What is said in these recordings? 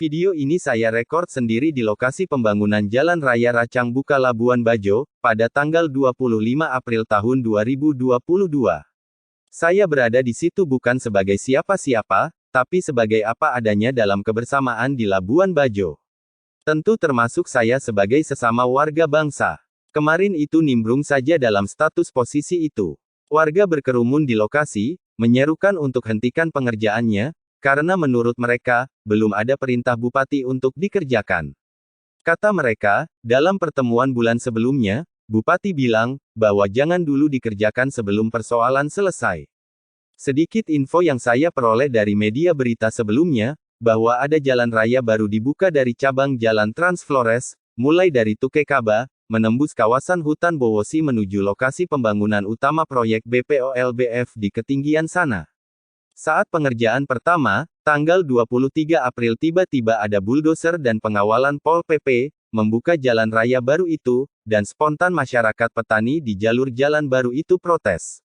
Video ini saya rekord sendiri di lokasi pembangunan Jalan Raya Racang Buka Labuan Bajo, pada tanggal 25 April tahun 2022. Saya berada di situ bukan sebagai siapa-siapa, tapi sebagai apa adanya dalam kebersamaan di Labuan Bajo. Tentu termasuk saya sebagai sesama warga bangsa. Kemarin itu nimbrung saja dalam status posisi itu. Warga berkerumun di lokasi, menyerukan untuk hentikan pengerjaannya, karena menurut mereka, belum ada perintah bupati untuk dikerjakan. Kata mereka, dalam pertemuan bulan sebelumnya, bupati bilang, bahwa jangan dulu dikerjakan sebelum persoalan selesai. Sedikit info yang saya peroleh dari media berita sebelumnya, bahwa ada jalan raya baru dibuka dari cabang Jalan Trans Flores, mulai dari Tukekaba, menembus kawasan hutan Bowosi menuju lokasi pembangunan utama proyek BPOLBF di ketinggian sana. Saat pengerjaan pertama, tanggal 23 April tiba-tiba ada buldoser dan pengawalan Pol PP, membuka jalan raya baru itu, dan spontan masyarakat petani di jalur jalan baru itu protes.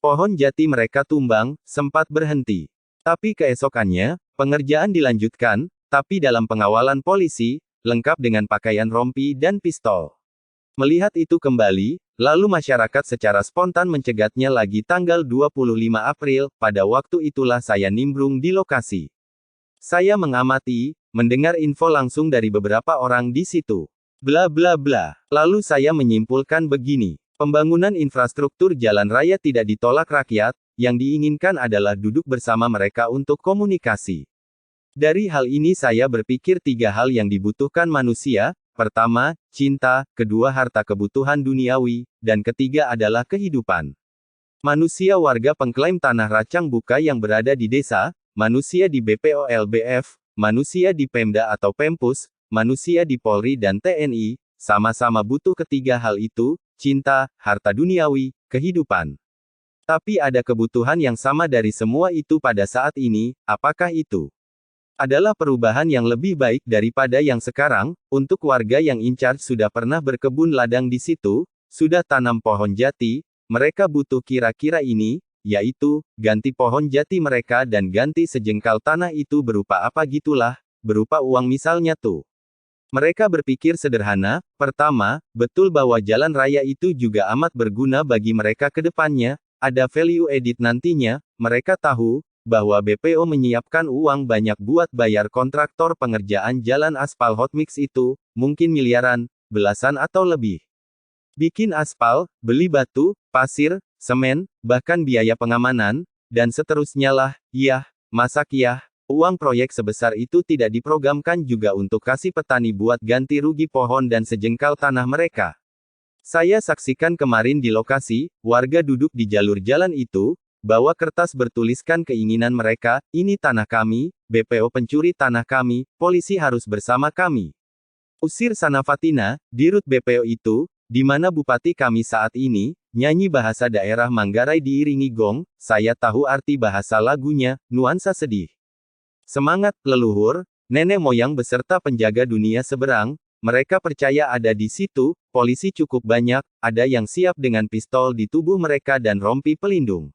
Pohon jati mereka tumbang, sempat berhenti. Tapi keesokannya, pengerjaan dilanjutkan, tapi dalam pengawalan polisi, lengkap dengan pakaian rompi dan pistol. Melihat itu kembali, lalu masyarakat secara spontan mencegatnya lagi tanggal 25 April, pada waktu itulah saya nimbrung di lokasi. Saya mengamati, mendengar info langsung dari beberapa orang di situ. Bla bla bla. Lalu saya menyimpulkan begini. Pembangunan infrastruktur jalan raya tidak ditolak rakyat, yang diinginkan adalah duduk bersama mereka untuk komunikasi. Dari hal ini saya berpikir tiga hal yang dibutuhkan manusia. Pertama, cinta, kedua harta kebutuhan duniawi, dan ketiga adalah kehidupan. Manusia warga pengklaim tanah Racang Buka yang berada di desa, manusia di BPOLBF, manusia di Pemda atau Pempus, manusia di Polri dan TNI, sama-sama butuh ketiga hal itu, cinta, harta duniawi, kehidupan. Tapi ada kebutuhan yang sama dari semua itu pada saat ini, apakah itu? Adalah perubahan yang lebih baik daripada yang sekarang. Untuk warga yang in charge sudah pernah berkebun ladang di situ, sudah tanam pohon jati, mereka butuh kira-kira ini, yaitu, ganti pohon jati mereka dan ganti sejengkal tanah itu berupa apa gitulah, berupa uang misalnya tuh. Mereka berpikir sederhana, pertama, betul bahwa jalan raya itu juga amat berguna bagi mereka ke depannya, ada value added nantinya, mereka tahu, bahwa BPO menyiapkan uang banyak buat bayar kontraktor pengerjaan jalan aspal hotmix itu, mungkin miliaran, belasan atau lebih. Bikin aspal, beli batu, pasir, semen, bahkan biaya pengamanan, dan seterusnya lah. Yah, masa kiyah, uang proyek sebesar itu tidak diprogramkan juga untuk kasih petani buat ganti rugi pohon dan sejengkal tanah mereka. Saya saksikan kemarin di lokasi, warga duduk di jalur jalan itu, bawa kertas bertuliskan keinginan mereka, ini tanah kami, BPO pencuri tanah kami, polisi harus bersama kami. Usir sana Fatina, dirut BPO itu, di mana bupati kami saat ini, nyanyi bahasa daerah Manggarai diiringi gong, saya tahu arti bahasa lagunya, nuansa sedih. Semangat, leluhur, nenek moyang beserta penjaga dunia seberang, mereka percaya ada di situ, polisi cukup banyak, ada yang siap dengan pistol di tubuh mereka dan rompi pelindung.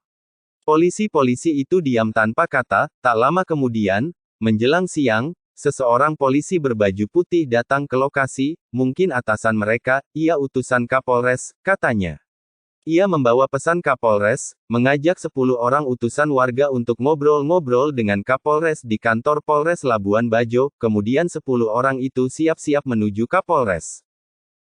Polisi-polisi itu diam tanpa kata, tak lama kemudian, menjelang siang, seseorang polisi berbaju putih datang ke lokasi, mungkin atasan mereka, ia utusan Kapolres, katanya. Ia membawa pesan Kapolres, mengajak 10 orang utusan warga untuk ngobrol-ngobrol dengan Kapolres di kantor Polres Labuan Bajo, kemudian 10 orang itu siap-siap menuju Kapolres.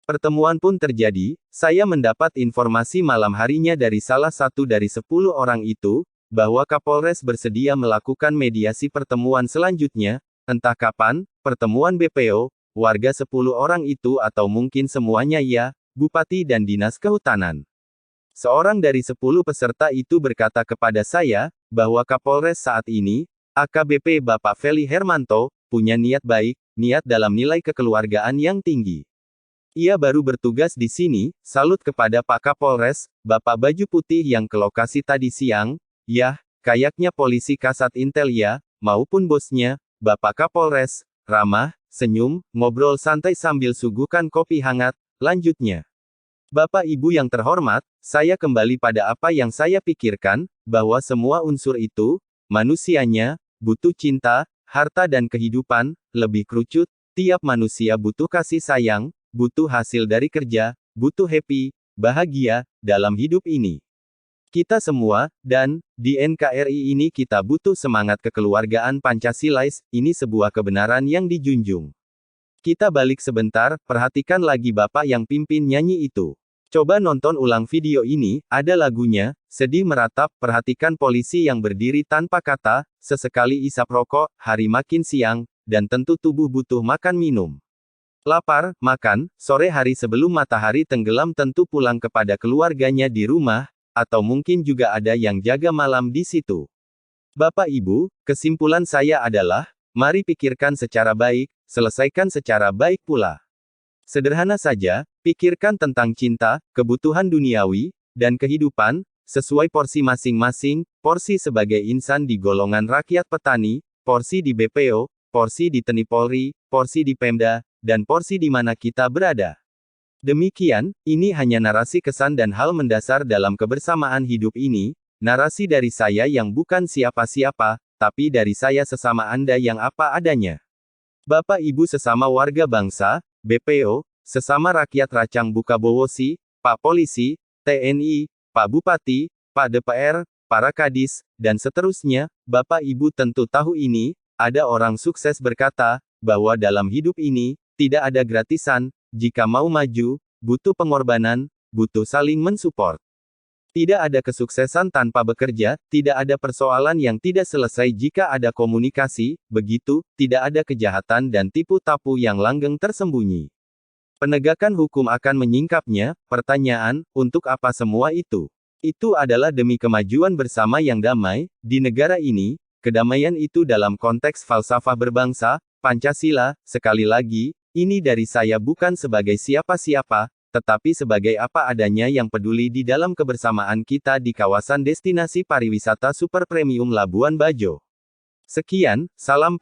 Pertemuan pun terjadi, saya mendapat informasi malam harinya dari salah satu dari 10 orang itu, bahwa Kapolres bersedia melakukan mediasi pertemuan selanjutnya, entah kapan, pertemuan BPO, warga 10 orang itu atau mungkin semuanya ya, Bupati dan Dinas Kehutanan. Seorang dari 10 peserta itu berkata kepada saya, bahwa Kapolres saat ini, AKBP Bapak Feli Hermanto, punya niat baik, niat dalam nilai kekeluargaan yang tinggi. Ia baru bertugas di sini, salut kepada Pak Kapolres, Bapak Baju Putih yang ke lokasi tadi siang, yah, kayaknya polisi Kasat Intel ya, maupun bosnya, Bapak Kapolres, ramah, senyum, ngobrol santai sambil suguhkan kopi hangat, lanjutnya. Bapak Ibu yang terhormat, saya kembali pada apa yang saya pikirkan, bahwa semua unsur itu, manusianya, butuh cinta, harta dan kehidupan, lebih kerucut, tiap manusia butuh kasih sayang, butuh hasil dari kerja, butuh happy, bahagia, dalam hidup ini. Kita semua, dan, di NKRI ini kita butuh semangat kekeluargaan Pancasilais, ini sebuah kebenaran yang dijunjung. Kita balik sebentar, perhatikan lagi Bapak yang pimpin nyanyi itu. Coba nonton ulang video ini, ada lagunya, sedih meratap, perhatikan polisi yang berdiri tanpa kata, sesekali isap rokok, hari makin siang, dan tentu tubuh butuh makan minum. Lapar, makan, sore hari sebelum matahari tenggelam tentu pulang kepada keluarganya di rumah, atau mungkin juga ada yang jaga malam di situ. Bapak Ibu, kesimpulan saya adalah, mari pikirkan secara baik, selesaikan secara baik pula. Sederhana saja, pikirkan tentang cinta, kebutuhan duniawi, dan kehidupan, sesuai porsi masing-masing, porsi sebagai insan di golongan rakyat petani, porsi di BPO, porsi di TNI Polri, porsi di Pemda, dan porsi di mana kita berada. Demikian, ini hanya narasi kesan dan hal mendasar dalam kebersamaan hidup ini, narasi dari saya yang bukan siapa-siapa, tapi dari saya sesama Anda yang apa adanya. Bapak Ibu sesama warga bangsa, BPO, sesama rakyat Racang Bukabowosi, Pak Polisi, TNI, Pak Bupati, Pak DPR, para kadis, dan seterusnya, Bapak Ibu tentu tahu ini, ada orang sukses berkata, bahwa dalam hidup ini, tidak ada gratisan, jika mau maju, butuh pengorbanan, butuh saling mensupport. Tidak ada kesuksesan tanpa bekerja, tidak ada persoalan yang tidak selesai jika ada komunikasi, begitu, tidak ada kejahatan dan tipu-tapu yang langgeng tersembunyi. Penegakan hukum akan menyingkapnya, pertanyaan, untuk apa semua itu? Itu adalah demi kemajuan bersama yang damai, di negara ini, kedamaian itu dalam konteks falsafah berbangsa, Pancasila, sekali lagi, ini dari saya bukan sebagai siapa-siapa, tetapi sebagai apa adanya yang peduli di dalam kebersamaan kita di kawasan destinasi pariwisata super premium Labuan Bajo. Sekian, salam.